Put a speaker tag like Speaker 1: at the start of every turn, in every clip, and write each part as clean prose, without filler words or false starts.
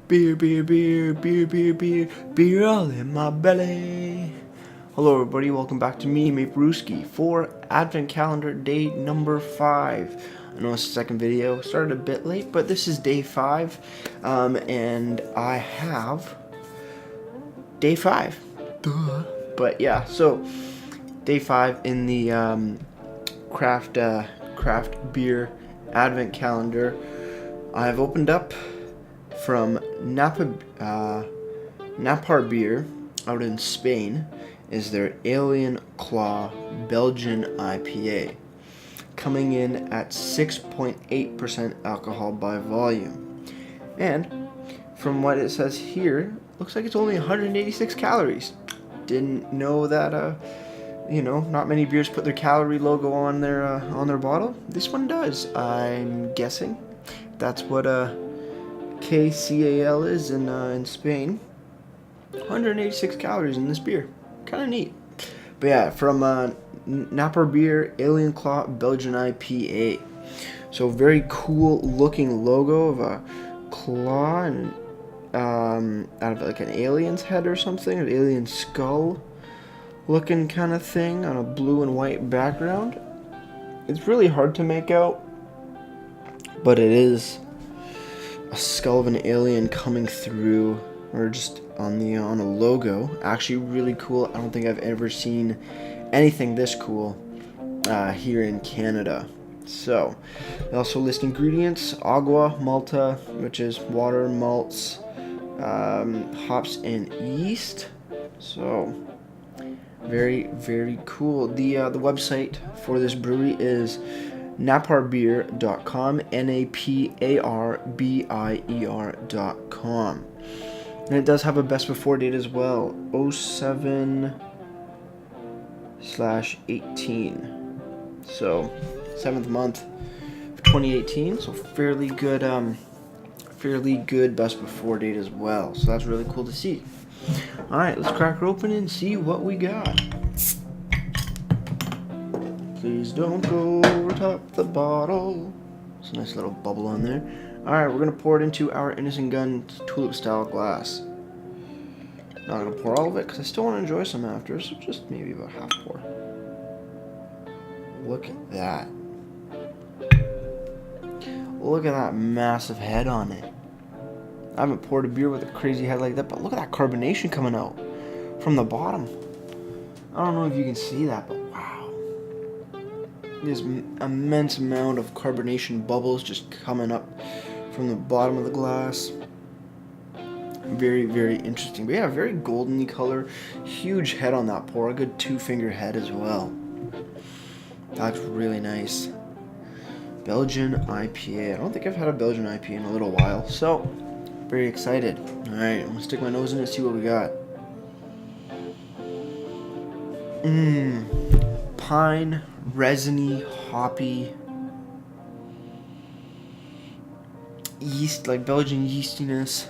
Speaker 1: Beer, beer, beer, beer, beer, beer, beer all in my belly. Hello everybody, welcome back to me, Naparbier, for Advent Calendar day number 5. I know it's the second video, started a bit late, but this is day 5, and I have day 5. Duh. But yeah, so day 5 in the craft beer Advent Calendar. I've opened up from Naparbier out in Spain is their Alien Klaw Belgian IPA, coming in at 6.8% alcohol by volume. And from what it says here, looks like it's only 186 calories. Didn't know that not many beers put their calorie logo on their bottle. This one does. I'm guessing that's what KCAL is in Spain. 186 calories in this beer. Kind of neat. But yeah, from Naparbier Alien Klaw Belgian IPA. So very cool looking logo of a claw and out of like an alien's head or something, an alien skull looking kind of thing on a blue and white background. It's really hard to make out, but it is a skull of an alien coming through, or just on a logo. Actually really cool. I don't think I've ever seen anything this cool here in Canada. So they also list ingredients: agua, malta, which is water, malts, hops, and yeast. So very, very cool. The website for this brewery is naparbier.com, naparbier.com. And it does have a best before date as well, 07/18. So 7th month of 2018. So fairly good best before date as well. So that's really cool to see. All right, let's crack her open and see what we got. Please don't go over top the bottle. It's a nice little bubble on there. Alright, we're going to pour it into our Innocent Gun tulip style glass. Not going to pour all of it because I still want to enjoy some after, so just maybe about half pour. Look at that. Look at that massive head on it. I haven't poured a beer with a crazy head like that, but look at that carbonation coming out from the bottom. I don't know if you can see that, but wow. There's an immense amount of carbonation bubbles just coming up from the bottom of the glass. Very, very interesting. But yeah, very golden-y color. Huge head on that pour. A good 2-finger head as well. That's really nice. Belgian IPA. I don't think I've had a Belgian IPA in a little while, so very excited. Alright, I'm going to stick my nose in it and see what we got. Pine, resiny, hoppy, yeast, like Belgian yeastiness,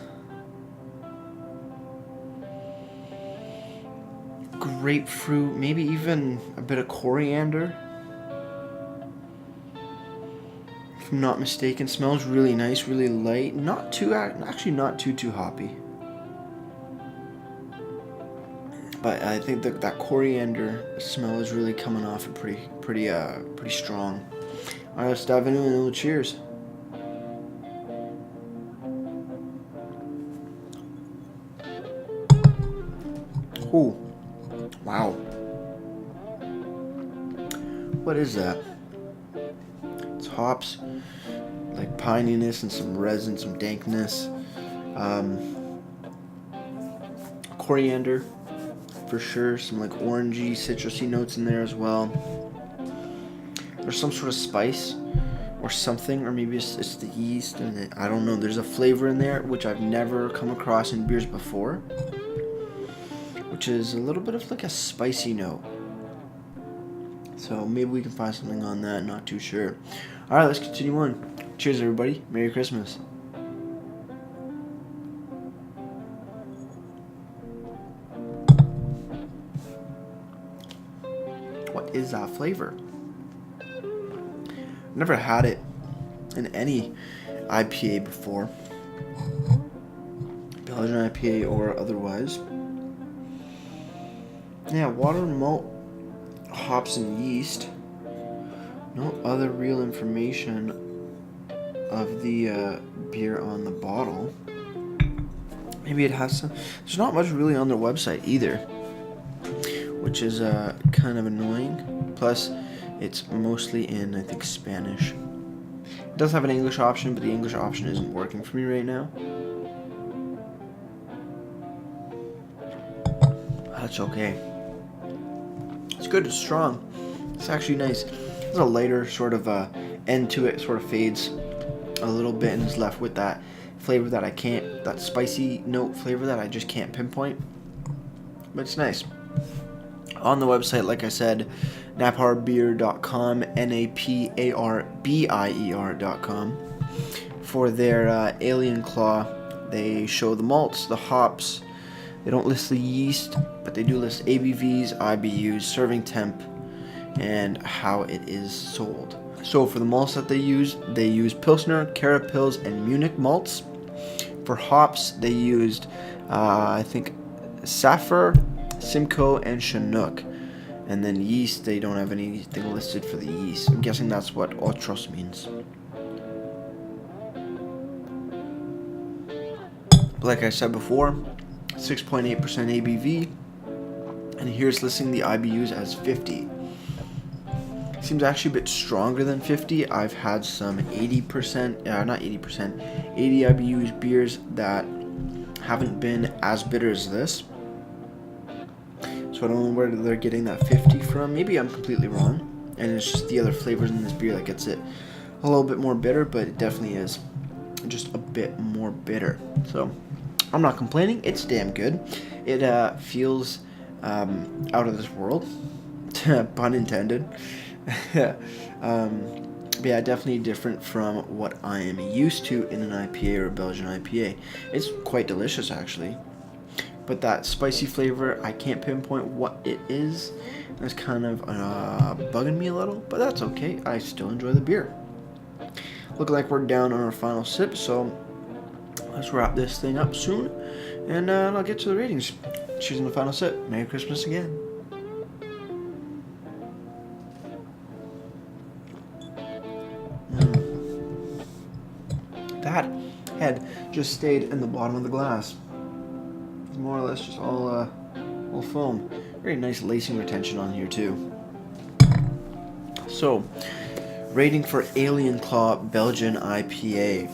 Speaker 1: grapefruit, maybe even a bit of coriander, if I'm not mistaken. Smells really nice, really light, not too hoppy. But I think that coriander smell is really coming off and pretty strong. All right, let's dive into it and a little cheers. Ooh, wow. What is that? It's hops, like pininess and some resin, some dankness. Coriander. For sure, some like orangey, citrusy notes in there as well. There's some sort of spice or something, or maybe it's the yeast, and I don't know. There's a flavor in there which I've never come across in beers before, which is a little bit of like a spicy note. So maybe we can find something on that. Not too sure. All right, let's continue on. Cheers, everybody. Merry Christmas. What is that flavor? Never had it in any IPA before. Belgian IPA or otherwise. Yeah, water, malt, hops, and yeast. No other real information of the beer on the bottle. Maybe it has some. There's not much really on their website either, which is kind of annoying. Plus, it's mostly in, I think, Spanish. It does have an English option, but the English option isn't working for me right now. That's okay. It's good, it's strong. It's actually nice. There's a lighter sort of end to it, sort of fades a little bit and is left with that flavor that that spicy note flavor that I just can't pinpoint. But it's nice. On the website, like I said, naparbier.com, naparbier.com. For their Alien Claw, they show the malts, the hops. They don't list the yeast, but they do list ABVs, IBUs, serving temp, and how it is sold. So for the malts that they use Pilsner, Carapils, and Munich malts. For hops, they used, I think, Saphir, Simcoe, and Chinook. And then yeast, they don't have anything listed for the yeast. I'm guessing that's what Otros means. Like I said before, 6.8% ABV, and here it's listing the IBUs as 50. Seems actually a bit stronger than 50. I've had some 80%, not 80%, 80 IBUs beers that haven't been as bitter as this. So I don't know where they're getting that 50 from. Maybe I'm completely wrong, and it's just the other flavors in this beer that gets it a little bit more bitter, but it definitely is just a bit more bitter. So I'm not complaining. It's damn good. It feels out of this world, pun intended. Yeah, definitely different from what I am used to in an IPA or a Belgian IPA. It's quite delicious, actually. But that spicy flavor, I can't pinpoint what it is. It's kind of bugging me a little, but that's okay. I still enjoy the beer. Looking like we're down on our final sip, so let's wrap this thing up soon, and I'll get to the ratings. Cheers on the final sip. Merry Christmas again. That head just stayed in the bottom of the glass. It's more or less just all foam. Very nice lacing retention on here too. So, rating for Alien Claw Belgian IPA.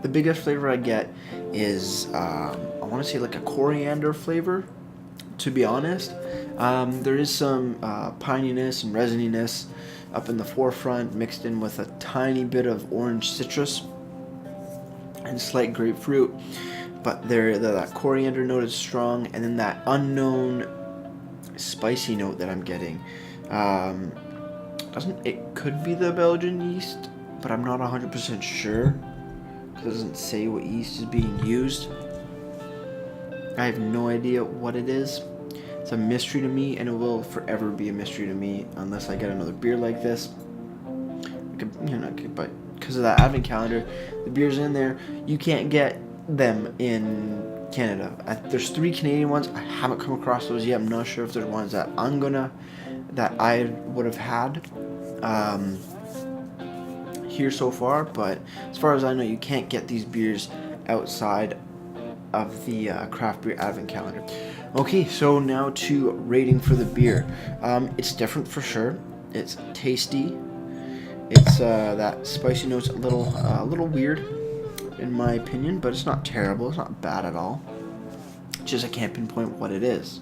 Speaker 1: The biggest flavor I get is I want to say like a coriander flavor. To be honest, there is some pininess and resininess up in the forefront, mixed in with a tiny bit of orange citrus and slight grapefruit. But that coriander note is strong, and then that unknown spicy note that I'm getting. It could be the Belgian yeast, but I'm not 100% sure. It doesn't say what yeast is being used. I have no idea what it is. It's a mystery to me, and it will forever be a mystery to me unless I get another beer like this. But because of that advent calendar, the beers in there, you can't get them in Canada. There's 3 Canadian ones. I haven't come across those yet. I'm not sure if there's ones that I would have had here so far. But as far as I know, you can't get these beers outside of the craft beer advent calendar. Okay, so now to rating for the beer. It's different for sure. It's tasty. It's that spicy note's a little weird in my opinion, but it's not terrible. It's not bad at all. Just I can't pinpoint what it is.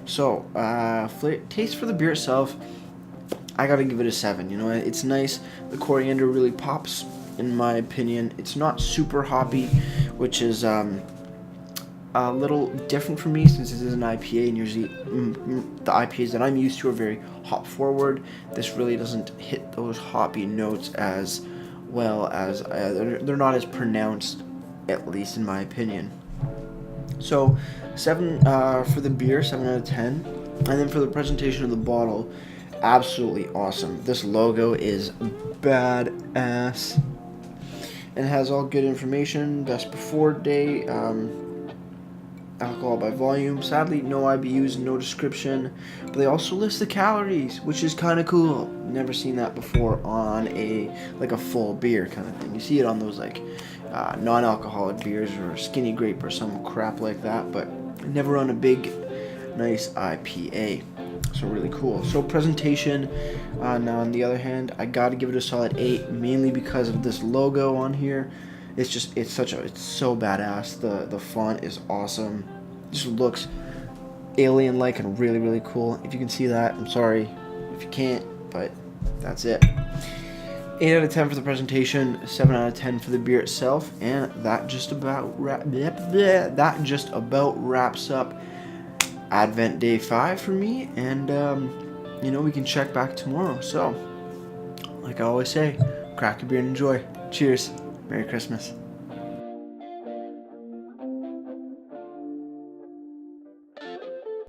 Speaker 1: So taste for the beer itself, I gotta give it a 7. You know, it's nice. The coriander really pops in my opinion. It's not super hoppy, which is a little different for me since this is an IPA, and usually the IPAs that I'm used to are very hop forward. This really doesn't hit those hoppy notes as well as they're not as pronounced, at least in my opinion. So 7 for the beer, 7 out of 10. And then for the presentation of the bottle, absolutely awesome. This logo is badass. and has all good information. Best before date, alcohol by volume. Sadly, no IBUs, no description, but they also list the calories, which is kind of cool. Never seen that before on a full beer kind of thing. You see it on those non-alcoholic beers or Skinny Grape or some crap like that, but never on a big, nice IPA. So really cool. So presentation, now on the other hand, I gotta give it a solid 8, mainly because of this logo on here. It's so badass. The font is awesome. It just looks alien-like and really, really cool. If you can see that, I'm sorry if you can't, but that's it. 8 out of 10 for the presentation, 7 out of 10 for the beer itself, and that just about wraps up Advent Day 5 for me, and we can check back tomorrow. So, like I always say, crack a beer and enjoy. Cheers. Merry Christmas.